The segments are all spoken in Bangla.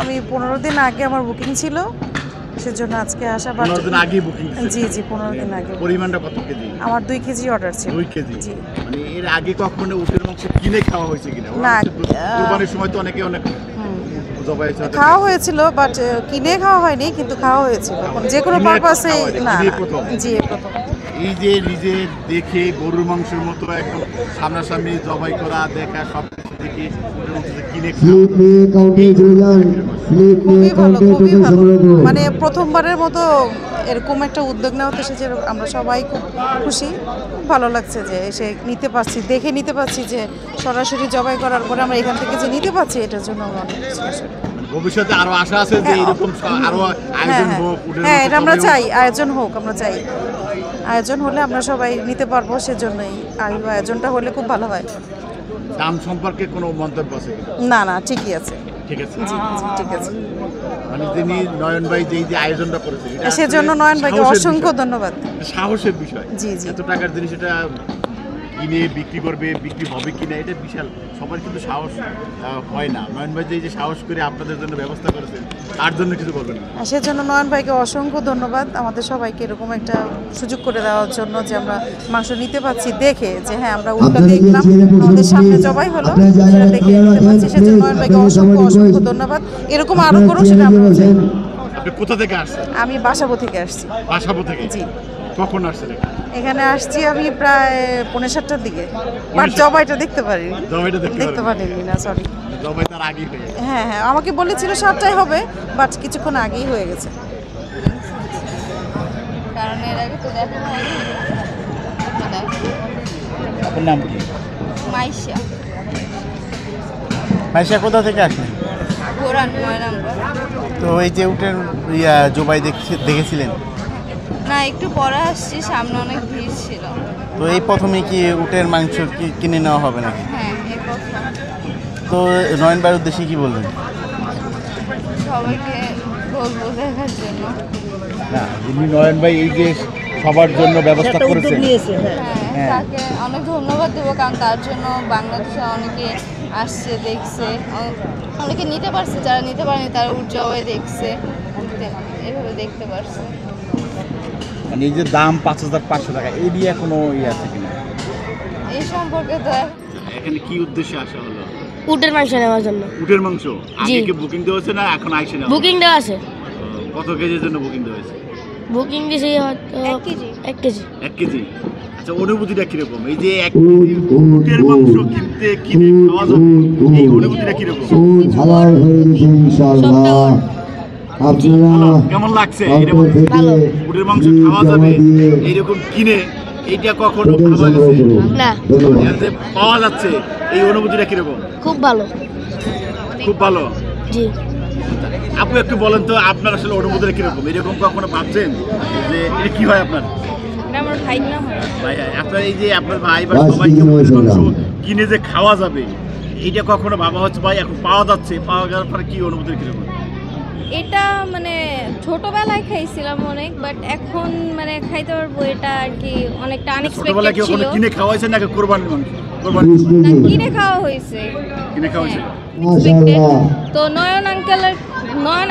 আমি 15 দিন আগে আমার বুকিং ছিল, সেজন্য আজকে আসা। 15 দিন আগে বুকিং? জি 15 দিন আগে। পরিমাণটা কত কেজি? আমার 2 কেজি অর্ডার ছিল। 2 কেজি? জি। মানে এর আগে কখনো উটের মাংস কিনে খাওয়া হয়েছে কিনা? না, কুরবানির সময় তো অনেক জবাই খাওয়া হয়েছিল, বাট কিনে খাওয়া হয়নি, কিন্তু খাওয়া হয়েছিল যে কোনো পারপাসে। না, জি প্রথম। এই যে নিজে দেখে গরুর মাংসের মতো একদম সামনাসামনি জবাই করা দেখা সব দেখে কিনে খুবই ভালো, খুবই ভালো। মানে প্রথমবারের মতো এরকম একটা উদ্যোগ নেওয়া, তো যে আমরা সবাই খুব খুশি, খুব ভালো লাগছে যে এসে নিতে পারছি, দেখে নিতে পারছি, যে সরাসরি জবাই করার পরে আমরা এখান থেকে যে নিতে পারছি, এটার জন্য আমরা অনেক খুশি। ভবিষ্যতে আরো আশা আছে যে এরকম আরো আয়োজন হোক? হ্যাঁ, এটা আমরা চাই, আয়োজন হোক, আমরা চাই। আয়োজন হলে আমরা সবাই নিতে পারবো, সেজন্যই আয়োজনটা হলে খুব ভালো হয়। দাম সম্পর্কে কোনো মন্তব্য আছে? না না, ঠিকই আছে। ঠিক আছে, জি ঠিক আছে। মানে তিনি নয়ন ভাই যে আয়োজনটা করেছে, সেজন্য নয়ন ভাইকে অসংখ্য ধন্যবাদ। সাহসের বিষয়। জি জি। এত টাকার জিনিস এটা কিনে বিক্রি করবে, বিক্রি হবে কিনা, এটা বিশাল, সবার কিন্তু সাহস হয় না। নয়ন ভাই যে সাহস করে আপনাদের জন্য ব্যবস্থা করেছেন, তার জন্য কিছু বলবেন না? সেজন্য নয়ন ভাইকে অসংখ্য ধন্যবাদ, আমাদের সবাইকে এরকম একটা সুযোগ করে দেওয়ার জন্য, যে আমরা মাংস নিতে পাচ্ছি দেখে, যে হ্যাঁ আমরা উল্টা দেখলাম, আমাদের সামনে জবাই হলো, সেটা দেখে নিতে পারছি। সেজন্য নয়ন ভাইকে অসংখ্য ধন্যবাদ। এরকম আরো করুক, সেটা আমরা চাই। আপনি কোথা থেকে আসছেন? আমি বাসাবো থেকে আসছি। বাসাবো থেকে? জি। কখন আসছেন এখানে? আসছি আমি প্রায় 5:30টার দিকে, বাট জবাইটা দেখতে পারিনি। জবাইটা দেখতে পারিনি না, সরি। জবাই তার আগেই হয়ে গেছে? হ্যাঁ হ্যাঁ, আমাকে বলেছিল 7টায় হবে, বাট কিছুক্ষণ আগেই হয়ে গেছে। কারণ এর আগে তো দেখা হয়নি। আপনার নাম কি? মাইশা। মাইশা কোথা থেকে আসলেন? ঘোরান 9 নম্বর। তো এই যে উটের জবাই দেখেছিলেন? না, একটু পরে আসছি, সামনে অনেক ভিড় ছিল। তো এই প্রথমে কি উটের মাংস কিনে নেওয়া হবে নাকি? হ্যাঁ, এই প্রথম। তো নয়ন ভাইয়ের উদ্দেশ্যে কি বলবেন? সবাইকে বলবো দেখার জন্য। না, যিনি নয়ন ভাই এই যে সবার জন্য ব্যবস্থা করেছেন, হ্যাঁ, তাকে অনেক ধন্যবাদ দেবো, কারণ তার জন্য বাংলাদেশে অনেকে আসছে, দেখছে, অনেকে নিতে পারছে, যারা নিতে পারেনি তারা উট জবাই দেখছে, এভাবে দেখতে পারছে। মানে এই যে দাম 5,500 টাকা, এই নিয়ে কোনো আছে কিনা? এই সম্পর্কে তো এখানে কি উদ্দেশ্যে আসা হলো? উটের মাংস নেওয়ার জন্য। উটের মাংস আগে কি বুকিং দেওয়া হয়েছে না এখন আইসে না? বুকিং দেওয়া আছে। কত কেজির জন্য বুকিং দেওয়া হয়েছে? বুকিং দিয়েছি হয়তো 1 কেজি। 1 কেজি। 1 কেজি। আচ্ছা, অনুভূতিটা কিরকম? এই যে 1 কেজি উটের মাংস কিনে খাওয়া যাবে, এই অনুভূতিটা কিরকম? কেমন লাগছে? এরকম উটের মাংস খাওয়া যাবে এইরকম কিনে, এইটা কখনো ভাবা গেছে না, পাওয়া যাচ্ছে, এই অনুভূতিটা কিরকম? খুব ভালো। খুব ভালো। জি। আপনি একটু বলেন তো, আপনার আসলে অনুভূতিটা কিরকম? এরকম কখনো ভাবছেন যে এটা কি হয় আপনার? আমার ভাই না হয় ভাই, আপনার এই যে আপনার ভাই বা সবাই কিনে যে খাওয়া যাবে, এইটা কখনো ভাবা হচ্ছে? ভাই এখন পাওয়া যাচ্ছে, পাওয়া যাওয়ার পরে কি অনুভূতি কিরকম? এটা মানে ছোটবেলায় খাইছিলাম অনেক, বাট এখন মানে খাইতে পারবো, এটা আর কি অনেকটা আনএক্সপেক্টেড ছিল। কিনে খাওয়া হয়েছে নাকি কোরবানির মাংস? কিনে খাওয়া হয়েছে। কিনে খাওয়া হয়েছে। তো নয়ন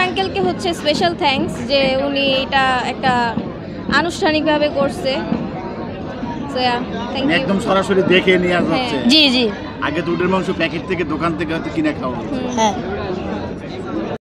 আঙ্কেলকে হচ্ছে স্পেশাল থ্যাঙ্কস, যে উনি এটা একটা আনুষ্ঠানিকভাবে করছে। একদম সরাসরি দেখে নিয়ে যাচ্ছে। জি জি। আগে দুধের মাংস প্যাকেট থেকে দোকান থেকে হয়তো কিনে খাওয়া হতো। হ্যাঁ।